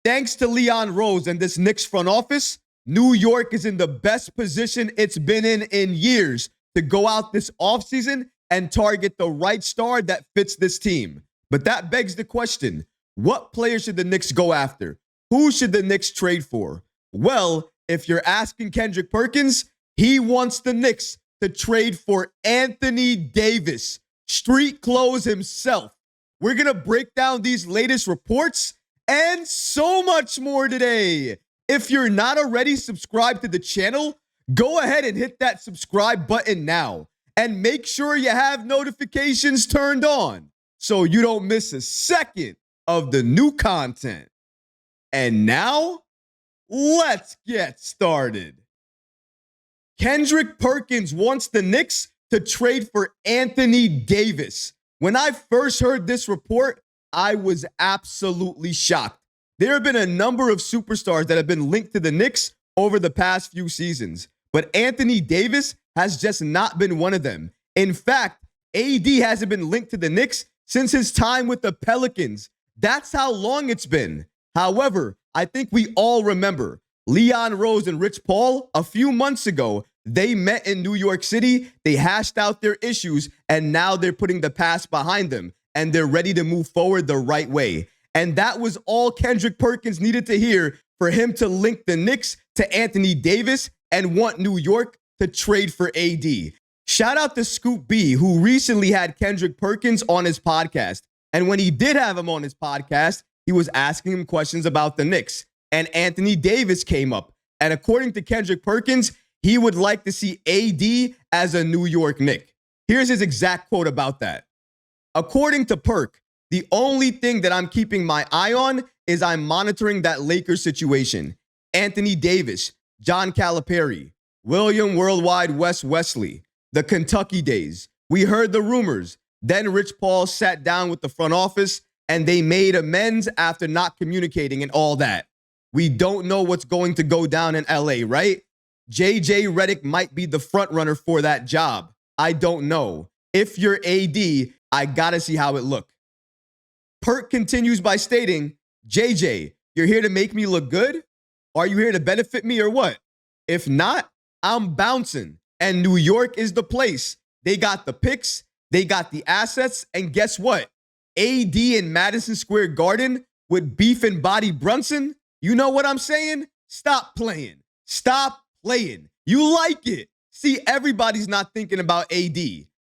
Thanks to Leon Rose and this Knicks front office, New York is in the best position it's been in years to go out this offseason and target the right star that fits this team. But that begs the question, what player should the Knicks go after? Who should the Knicks trade for? Well, if you're asking Kendrick Perkins, he wants the Knicks to trade for Anthony Davis, street clothes himself. We're going to break down these latest reports and so much more today. If you're not already subscribed to the channel, go ahead and hit that subscribe button now and make sure you have notifications turned on so you don't miss a second of the new content. And now, let's get started. Kendrick Perkins wants the Knicks to trade for Anthony Davis. When I first heard this report, I was absolutely shocked. There have been a number of superstars that have been linked to the Knicks over the past few seasons, but Anthony Davis has just not been one of them. In fact, AD hasn't been linked to the Knicks since his time with the Pelicans. That's how long it's been. However, I think we all remember Leon Rose and Rich Paul a few months ago. They met in New York City, they hashed out their issues, and now they're putting the past behind them, and they're ready to move forward the right way. And that was all Kendrick Perkins needed to hear for him to link the Knicks to Anthony Davis and want New York to trade for AD. Shout out to Scoop B, who recently had Kendrick Perkins on his podcast. And when he did have him on his podcast, he was asking him questions about the Knicks. And Anthony Davis came up. And according to Kendrick Perkins, he would like to see AD as a New York Knick. Here's his exact quote about that. According to Perk, the only thing that I'm keeping my eye on is I'm monitoring that Lakers situation. Anthony Davis, John Calipari, William Worldwide Wes Wesley, the Kentucky days. We heard the rumors. Then Rich Paul sat down with the front office and they made amends after not communicating and all that. We don't know what's going to go down in LA, right? JJ Redick might be the front runner for that job. I don't know. If you're AD, I gotta see how it look. Perk continues by stating, JJ, you're here to make me look good? Are you here to benefit me or what? If not, I'm bouncing. And New York is the place. They got the picks, they got the assets, and guess what? AD in Madison Square Garden with beef and body Brunson? You know what I'm saying? Stop playing. Stop playing. You like it. See, everybody's not thinking about AD.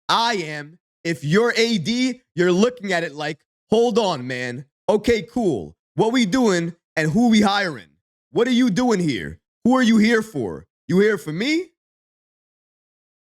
I am. If you're AD, you're looking at it like, hold on, man. Okay, cool. What we doing and who we hiring? What are you doing here? Who are you here for? You here for me?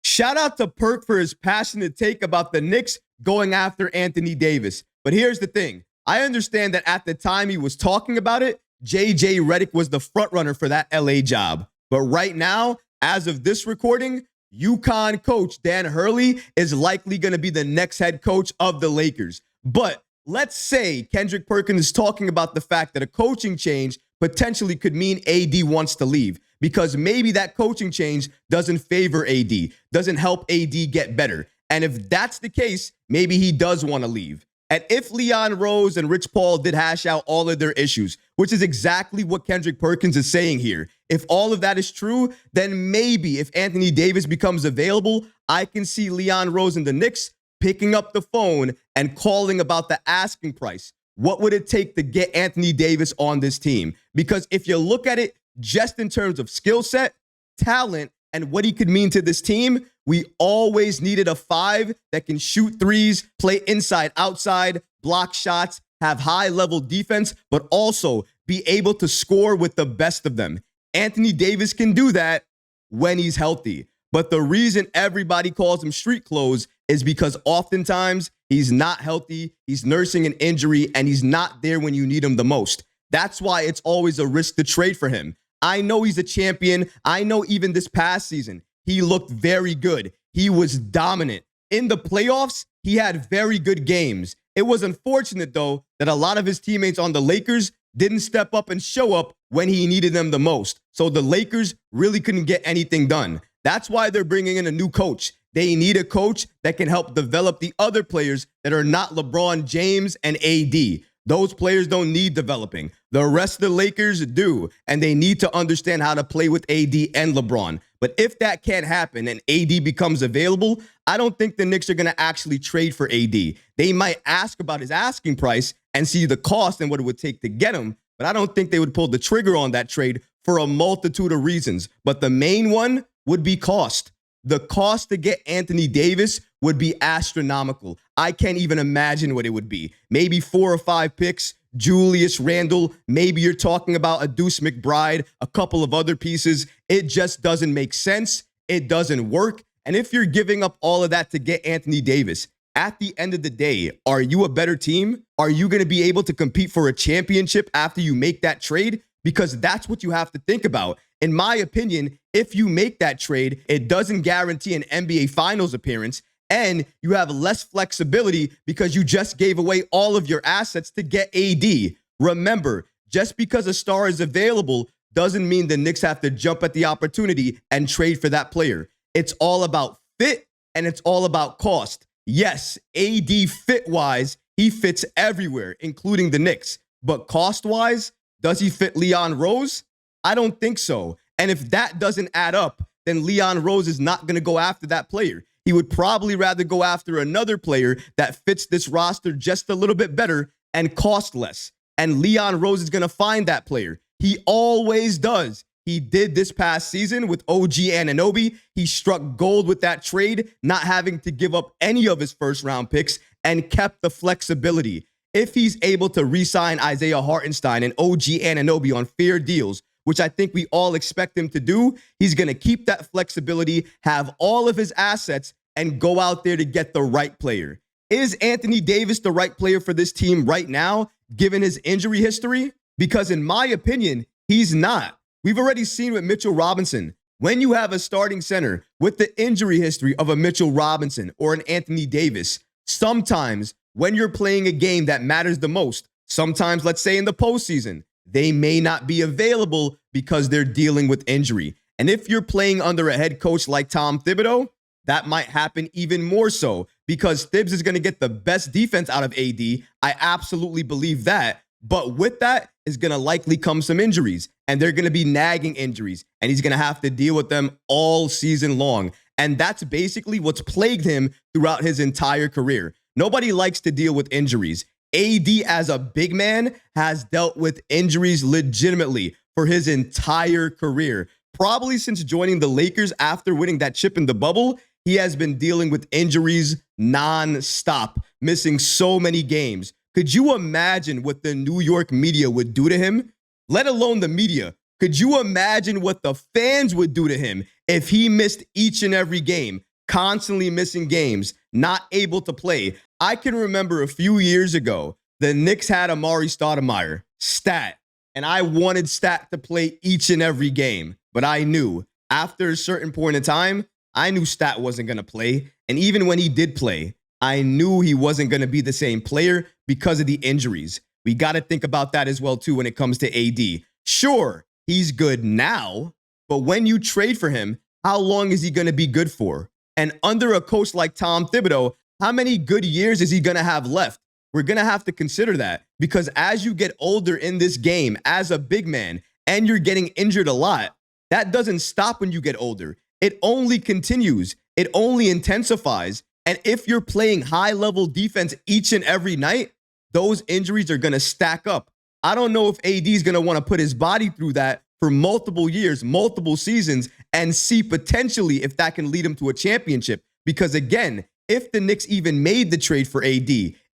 Shout out to Perk for his passionate take about the Knicks going after Anthony Davis. But here's the thing. I understand that at the time he was talking about it, JJ Redick was the front runner for that LA job. But right now, as of this recording, UConn coach Dan Hurley is likely going to be the next head coach of the Lakers. But let's say Kendrick Perkins is talking about the fact that a coaching change potentially could mean AD wants to leave because maybe that coaching change doesn't favor AD, doesn't help AD get better. And if that's the case, maybe he does want to leave. And if Leon Rose and Rich Paul did hash out all of their issues, which is exactly what Kendrick Perkins is saying here, if all of that is true, then maybe if Anthony Davis becomes available, I can see Leon Rose and the Knicks picking up the phone and calling about the asking price. What would it take to get Anthony Davis on this team? Because if you look at it just in terms of skill set, talent, and what he could mean to this team, we always needed a 5 that can shoot threes, play inside, outside, block shots, have high-level defense, but also be able to score with the best of them. Anthony Davis can do that when he's healthy. But the reason everybody calls him street clothes is because oftentimes he's not healthy, he's nursing an injury, and he's not there when you need him the most. That's why it's always a risk to trade for him. I know he's a champion. I know even this past season, he looked very good. He was dominant. In the playoffs, he had very good games. It was unfortunate, though, that a lot of his teammates on the Lakers didn't step up and show up when he needed them the most. So the Lakers really couldn't get anything done. That's why they're bringing in a new coach. They need a coach that can help develop the other players that are not LeBron James and AD. Those players don't need developing. The rest of the Lakers do, and they need to understand how to play with AD and LeBron. But if that can't happen and AD becomes available, I don't think the Knicks are going to actually trade for AD. They might ask about his asking price and see the cost and what it would take to get him, but I don't think they would pull the trigger on that trade for a multitude of reasons. But the main one would be cost. The cost to get Anthony Davis would be astronomical. I can't even imagine what it would be. Maybe 4 or 5 picks, Julius Randle, maybe you're talking about a Deuce McBride, a couple of other pieces. It just doesn't make sense. It doesn't work. And if you're giving up all of that to get Anthony Davis, at the end of the day, are you a better team? Are you going to be able to compete for a championship after you make that trade? Because that's what you have to think about. In my opinion, if you make that trade, it doesn't guarantee an NBA Finals appearance, and you have less flexibility because you just gave away all of your assets to get AD. Remember, just because a star is available doesn't mean the Knicks have to jump at the opportunity and trade for that player. It's all about fit, and it's all about cost. Yes, AD fit-wise, he fits everywhere, including the Knicks. But cost-wise, does he fit Leon Rose? I don't think so. And if that doesn't add up, then Leon Rose is not going to go after that player. He would probably rather go after another player that fits this roster just a little bit better and cost less. And Leon Rose is going to find that player. He always does. He did this past season with OG Anunoby. He struck gold with that trade, not having to give up any of his first-round picks and kept the flexibility. If he's able to re-sign Isaiah Hartenstein and OG Anunoby on fair deals, which I think we all expect him to do, he's going to keep that flexibility, have all of his assets, and go out there to get the right player. Is Anthony Davis the right player for this team right now, given his injury history? Because in my opinion, he's not. We've already seen with Mitchell Robinson. When you have a starting center with the injury history of a Mitchell Robinson or an Anthony Davis, sometimes when you're playing a game that matters the most, sometimes, let's say in the postseason, they may not be available because they're dealing with injury. And if you're playing under a head coach like Tom Thibodeau, that might happen even more so because Thibs is going to get the best defense out of AD. I absolutely believe that. But with that is going to likely come some injuries, and they're going to be nagging injuries, and he's going to have to deal with them all season long. And that's basically what's plagued him throughout his entire career. Nobody likes to deal with injuries. AD as a big man has dealt with injuries legitimately for his entire career. Probably since joining the Lakers after winning that chip in the bubble, he has been dealing with injuries non-stop, missing so many games. Could you imagine what the New York media would do to him? Let alone the media. Could you imagine what the fans would do to him if he missed each and every game, constantly missing games, not able to play? I can remember a few years ago, the Knicks had Amari Stoudemire, Stat, and I wanted Stat to play each and every game. But I knew after a certain point in time, I knew Stat wasn't going to play. And even when he did play, I knew he wasn't going to be the same player because of the injuries. We got to think about that as well, too, when it comes to AD. Sure, he's good now, but when you trade for him, how long is he going to be good for? And under a coach like Tom Thibodeau, how many good years is he going to have left? We're going to have to consider that because as you get older in this game as a big man and you're getting injured a lot, that doesn't stop when you get older. It only continues. It only intensifies. And if you're playing high-level defense each and every night, those injuries are going to stack up. I don't know if AD is going to want to put his body through that for multiple years, multiple seasons, and see potentially if that can lead him to a championship. Because again, if the Knicks even made the trade for AD,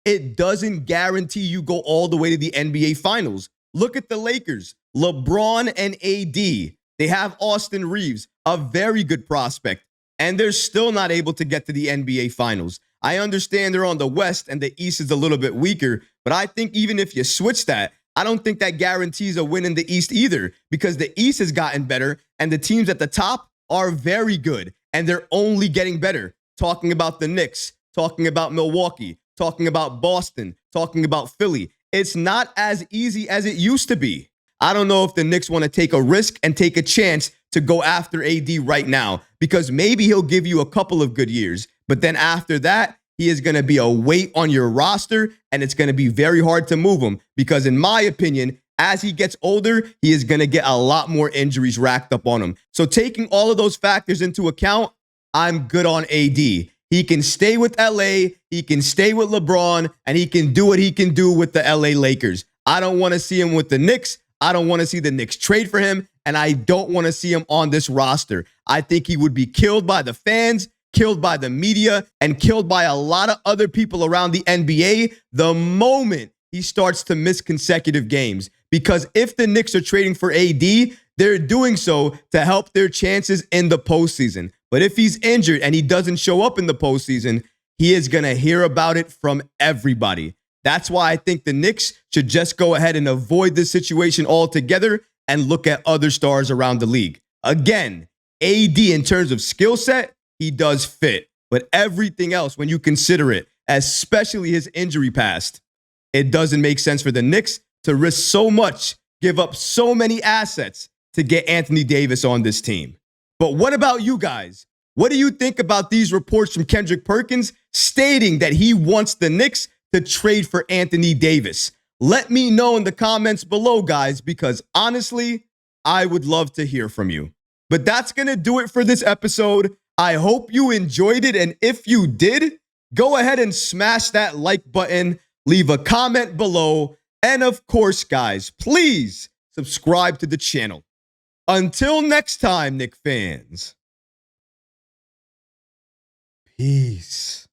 it doesn't guarantee you go all the way to the NBA Finals. Look at the Lakers, LeBron and AD. They have Austin Reeves, a very good prospect, and they're still not able to get to the NBA Finals. I understand they're on the West and the East is a little bit weaker, but I think even if you switch that, I don't think that guarantees a win in the East either because the East has gotten better and the teams at the top are very good and they're only getting better. Talking about the Knicks, talking about Milwaukee, talking about Boston, talking about Philly. It's not as easy as it used to be. I don't know if the Knicks want to take a risk and take a chance to go after AD right now because maybe he'll give you a couple of good years. But then after that, he is going to be a weight on your roster, and it's going to be very hard to move him because, in my opinion, as he gets older, he is going to get a lot more injuries racked up on him. So taking all of those factors into account, I'm good on AD. He can stay with LA, he can stay with LeBron, and he can do what he can do with the LA Lakers. I don't want to see him with the Knicks. I don't want to see the Knicks trade for him, and I don't want to see him on this roster. I think he would be killed by the fans, killed by the media, and killed by a lot of other people around the NBA the moment he starts to miss consecutive games. Because if the Knicks are trading for AD, they're doing so to help their chances in the postseason. But if he's injured and he doesn't show up in the postseason, he is going to hear about it from everybody. That's why I think the Knicks should just go ahead and avoid this situation altogether and look at other stars around the league. Again, AD in terms of skill set, he does fit. But everything else, when you consider it, especially his injury past, it doesn't make sense for the Knicks to risk so much, give up so many assets to get Anthony Davis on this team. But what about you guys? What do you think about these reports from Kendrick Perkins stating that he wants the Knicks to trade for Anthony Davis? Let me know in the comments below, guys, because honestly, I would love to hear from you. But that's going to do it for this episode. I hope you enjoyed it. And if you did, go ahead and smash that like button, leave a comment below. And of course, guys, please subscribe to the channel. Until next time, Knicks fans. Peace.